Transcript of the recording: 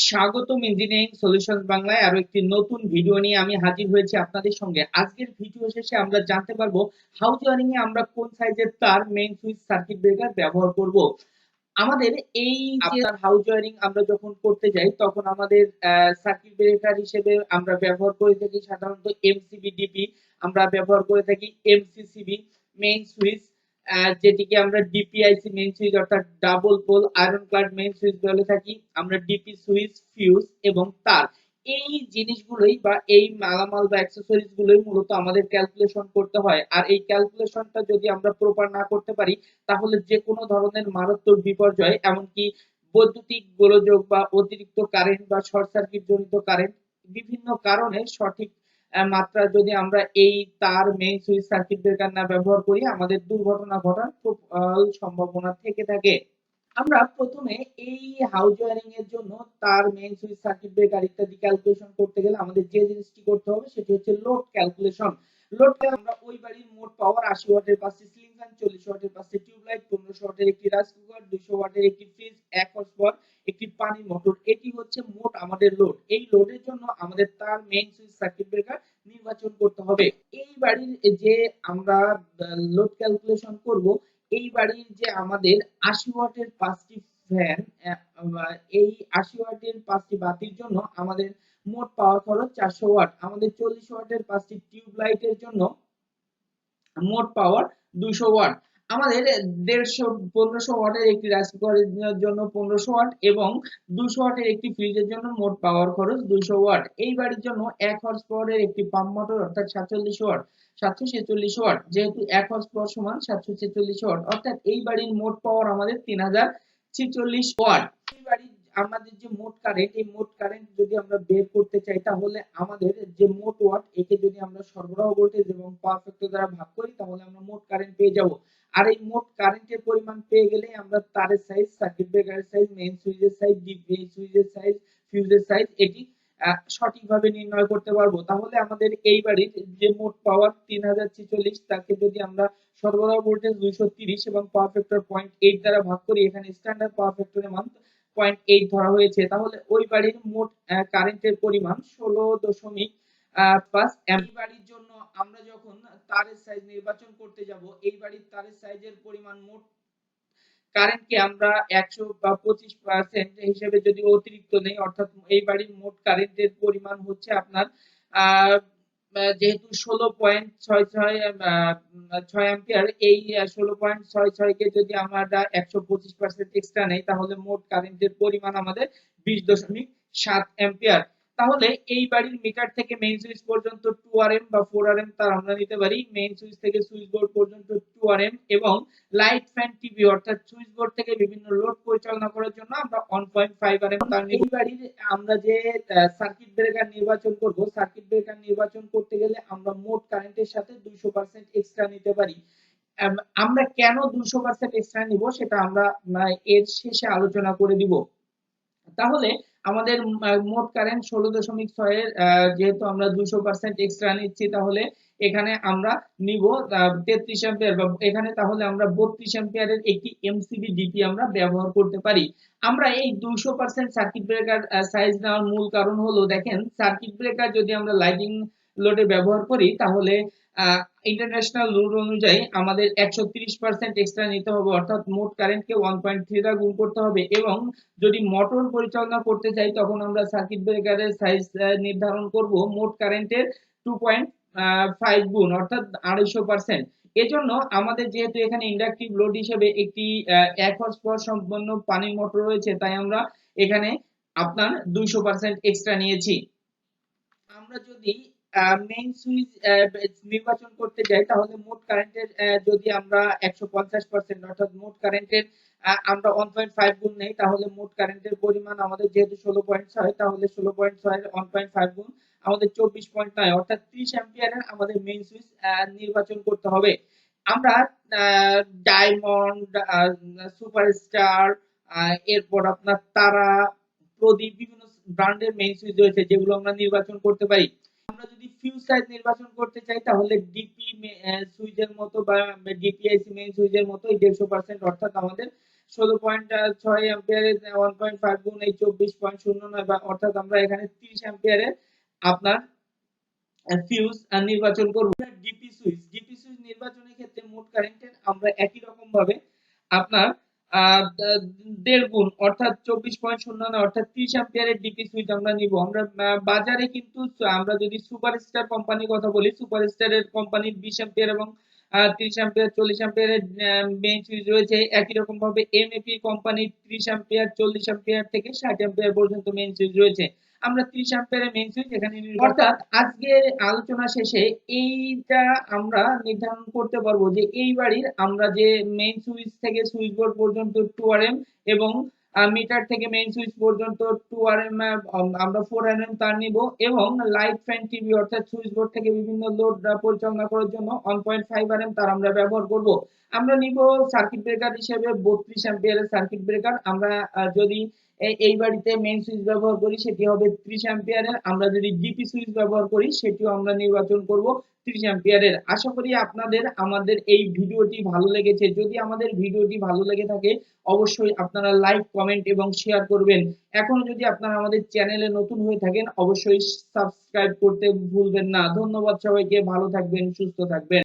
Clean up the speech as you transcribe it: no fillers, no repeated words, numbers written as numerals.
স্বাগতম engineering solutions বাংলায় আরো একটি নতুন ভিডিও নিয়ে আমি হাজির হয়েছি আপনাদের সঙ্গে। আজকের ভিডিও শেষে আমরা জানতে পারবো হাউস ওয়ারিং এ আমরা কোন সাইজের তার, মেইন সুইচ, সার্কিট ব্রেকার ব্যবহার করব। আমাদের এই যে হাউস ওয়ারিং আমরা যখন করতে যাই তখন আমাদের সার্কিট ব্রেকার হিসেবে আমরা ব্যবহার করে থাকি সাধারণত এমসিবি ডিপি, আমরা ব্যবহার করে থাকি এমসিসিবি মেইন সুইচ, যেটিকে আমরা ডিপিআইসি মেইন সুইচ অর্থাৎ double pole iron clad main switch বলে থাকি। আমরা ডিপি সুইচ, ফিউজ এবং তার, এই জিনিসগুলোই বা এই মালামাল বা অ্যাক্সেসরিজ গুলোই মূলত আমাদের ক্যালকুলেশন করতে হয়। আর এই ক্যালকুলেশনটা যদি আমরা প্রপার না করতে পারি তাহলে যে কোনো ধরনের মারাত্মক বিপর্যয়, এমনকি বৈদ্যুতিক গোলযোগ বা অতিরিক্ত কারেন্ট বা শর্ট সার্কিট জনিত কারেন্ট, বিভিন্ন কারণে সঠিক মাত্রা যদি আমরা এই তার, মেইন সুইচ, সার্কিট ব্রেকার না ব্যবহার করি আমাদের দুর্ঘটনা ঘটার প্রবল সম্ভাবনা থেকে থাকে। আমরা প্রথমে এই হাউস ওয়ারিং এর জন্য তার, মেইন সুইচ, সার্কিট ব্রেকার ইত্যাদি ক্যালকুলেশন করতে গেলে আমাদের যে জিনিসটি করতে হবে সেটি হচ্ছে লোড ক্যালকুলেশন। লোডে আমরা ওই বাড়ির মোট পাওয়ার 80 ওয়াটের 5টি সিলিং ফ্যান, 40 ওয়াটের 5টি টিউবলাইট, 1500 ওয়াটের একটি রাইস কুকার, 200 ওয়াটের একটি ফ্রিজ, 1 হর্স পাওয়ার একটি পানি মোটর, এটি হচ্ছে মোট আমাদের লোড। এই লোডের জন্য আমাদের তার, মেইন সুইচ, সার্কিট ব্রেকার নির্বাচন করতে হবে। এই বাড়ির যে আমরা লোড ক্যালকুলেশন করব, এই বাড়ির যে আমাদের 80 ওয়াটের 5টি ফ্যান, এই 80 ওয়াটের 5টি বাতির জন্য আমাদের মোট পাওয়ার খরচ 400 ওয়াট। আমাদের 40 ওয়াটের 5টি টিউব লাইটের জন্য মোট পাওয়ার 200 ওয়াট। আমাদের 1500 ওয়াটের একটি রাইস কুকারের জন্য 1500 ওয়াট এবং 200 ওয়াটের একটি ফ্রিজের জন্য মোট পাওয়ার খরচ 200 ওয়াট। এই বাড়ির জন্য 1 হর্স পাওয়ারের একটি পাম্প মোটর অর্থাৎ 47 ওয়াট, 746 ওয়াট, যেহেতু 1 হর্স পাওয়ার সমান 746 ওয়াট, অর্থাৎ এই বাড়ির মোট পাওয়ার আমাদের 3046 ওয়াট। এই বাড়ির আমাদের যে মোট কারেন্ট, এই মোট কারেন্ট যদি আমরা বের করতে চাই তাহলে আমাদের যে মোট ওয়াট, একে যদি আমরা সরবরাহ ভোল্টেজ এবং পাওয়ার ফ্যাক্টর দ্বারা ভাগ করি তাহলে আমরা মোট কারেন্ট পেয়ে যাব। আর এই মোট কারেন্টের পরিমাণ পেয়ে গেলে আমরা তারের সাইজ, সার্কিট ব্রেকারের সাইজ, মেইন সুইচের সাইজ, ডিপি সুইচের সাইজ, ফিউজের সাইজ এটি সঠিকভাবে নির্ণয় করতে পারবো। তাহলে আমাদের এই বাড়ির যে মোট পাওয়ার 3046, তাকে যদি আমরা সরবরাহ ভোল্টেজ 230 এবং পাওয়ার ফ্যাক্টর 0.8 দ্বারা ভাগ করি, এখানে স্ট্যান্ডার্ড পাওয়ার ফ্যাক্টরের মান 0.8 ধরা হয়েছে, তাহলে ওই বাড়ির মোট কারেন্টের পরিমাণ 16.5 অ্যাম্প। বাড়ির জন্য আমরা যখন তারের সাইজ নির্বাচন করতে যাব, এই বাড়ির তারের সাইজের পরিমাণ মোট কারেন্টকে আমরা 100 বা 25% হিসেবে যদি অতিরিক্ত নেই, অর্থাৎ এই বাড়ির মোট কারেন্টের পরিমাণ হচ্ছে আপনার যেহেতু 16.66 অ্যাম্পিয়ার, এই 16.66 কে যদি আমরা 125% এক্সট্রা নেই তাহলে মোট কারেন্টের পরিমাণ আমাদের 20.7 অ্যাম্পিয়ার। তাহলে এই বাড়ির মিটার থেকে মেইন সুইচ পর্যন্ত 2 আরএম বা 4 আরএম তার আমরা নিতে পারি। মেইন সুইচ থেকে সুইচ বোর্ড পর্যন্ত 2 আরএম এবং লাইট, ফ্যান, টিভি অর্থাৎ সুইচ বোর্ড থেকে বিভিন্ন লোড পরিচালনা করার জন্য আমরা 1.5 আরএম তার নিব। এই বাড়ির আমরা যে সার্কিট ব্রেকার নির্বাচন করব, সার্কিট ব্রেকার নির্বাচন করতে গেলে আমরা মোট কারেন্টের সাথে 200% এক্সট্রা নিতে পারি। আমরা কেন 200% এক্সট্রা নিব সেটা আমরা এর শেষে আলোচনা করে দিব। তাহলে আমাদের মোট কারেন্ট 16.6 এর, যেহেতু আমরা 200% এক্সট্রা নিচ্ছি তাহলে এখানে আমরা নিব 33 অ্যাম্পিয়ার, বা এখানে তাহলে আমরা 32 অ্যাম্পিয়ারের একটি এমসিবি ডিপি আমরা ব্যবহার করতে পারি। আমরা এই 200% সার্কিট ব্রেকার সাইজ নেওয়ার মূল কারণ হলো, দেখেন সার্কিট ব্রেকার যদি আমরা লাইটিং লোডে ব্যবহার করি তাহলে ইন্টারন্যাশনাল রুল অনুযায়ী আমাদের 130% এক্সট্রা নিতে হবে, অর্থাৎ মোট কারেন্টকে 1.3 দ্বারা গুণ করতে হবে। এবং যদি মোটর পরিচালনা করতে চাই তখন আমরা সার্কিট ব্রেকারের সাইজ নির্ধারণ করব মোট কারেন্টের 2.5 গুণ, অর্থাৎ 250%। এজন্য আমাদের যেহেতু এখানে ইন্ডাকটিভ লোড হিসেবে একটি 1 হর্স পাওয়ার সম্পন্ন পানির মোটর রয়েছে, তাই আমরা এখানে আপনার 200% এক্সট্রা নিয়েছি। আমরা যদি মেইন সুইচ নির্বাচন করতে যাই তাহলে মোট কারেন্টের যদি আমরা 150%, অর্থাৎ মোট কারেন্টের আমরা 1.5 গুণ নেই তাহলে মোট কারেন্টের পরিমাণ আমাদের যেহেতু 16.6, তাহলে 16.6 এর 1.5 গুণ আমাদের 24.9, অর্থাৎ 30 অ্যাম্পিয়ারের আমাদের মেইন সুইচ নির্বাচন করতে হবে। আমরা ডায়মন্ড, সুপারস্টার, এরপর আপনার তারা, প্রদীপ, বিভিন্ন ব্র্যান্ডের মেইন সুইচ রয়েছে যেগুলো আমরা নির্বাচন করতে পারি। আমরা যদি ফিউজ সাইজ নির্বাচন করতে চাই তাহলে ডিপি সুইচের মতো বা ডিপিআইসি মেইন সুইচের মতো 150%, অর্থাৎ আমাদের 16.6 অ্যাম্পিয়ারের 1.5 গুণ এই 24.09 বা অর্থাৎ আমরা এখানে 30 অ্যাম্পিয়ারের আপনার ফিউজ নির্বাচন করব। ডিপি সুইচ নির্বাচনের ক্ষেত্রে মোট কারেন্টের আমরা একই রকম ভাবে আপনার দেড় গুণ অর্থাৎ 24.09 অর্থাৎ 30 অ্যাম্পিয়ারের ডিপি সুইচ আমরা নিব। আমরা বাজারে কিন্তু আমরা যদি সুপারস্টার কোম্পানির কথা বলি, সুপারস্টারের কোম্পানির 20 অ্যাম্পিয়ার এবং 30 অ্যাম্পিয়ার 40 অ্যাম্পিয়ারের মেইন সুইচ রয়েছে। একই রকম ভাবে এমএপি কোম্পানির 30 অ্যাম্পিয়ার 40 অ্যাম্পিয়ার থেকে 60 অ্যাম্পিয়ার পর্যন্ত মেইন সুইচ রয়েছে। আমরা 30 অ্যাম্পিয়ারের মেইন সুইচ এখানে অর্থাৎ আজকের আলোচনা শেষে এইটা আমরা নির্ধারণ করতে পারবো যে এই বাড়ির আমরা যে মেইন সুইচ থেকে সুইচ বোর্ড পর্যন্ত 2 আরএম এবং মিটার থেকে মেইন সুইচ পর্যন্ত 2 আরএম আমরা 4 আরএম তার নিব এবং লাইট ফ্যান টিভি অর্থাৎ সুইচ বোর্ড থেকে বিভিন্ন লোড পরিচালনা করার জন্য 1.5 আরএম তার আমরা ব্যবহার করব। আমরা নিব সার্কিট ব্রেকার হিসেবে 32 অ্যাম্পিয়ারের সার্কিট ব্রেকার। আমরা যদি এই বাড়িতে মেইন সুইচ ব্যবহার করি সেটি হবে 30 অ্যাম্পিয়ারের। আমরা যদি ডিপি সুইচ ব্যবহার করি সেটিও আমরা নির্বাচন করব 30 অ্যাম্পিয়ারের। আশা করি আপনাদের আমাদের এই ভিডিওটি ভালো লেগেছে। যদি আমাদের ভিডিওটি ভালো লেগে থাকে অবশ্যই আপনারা লাইক কমেন্ট এবং শেয়ার করবেন। এখনো যদি আপনারা আমাদের চ্যানেলে নতুন হয়ে থাকেন অবশ্যই সাবস্ক্রাইব করতে ভুলবেন না। ধন্যবাদ সবাইকে, ভালো থাকবেন, সুস্থ থাকবেন।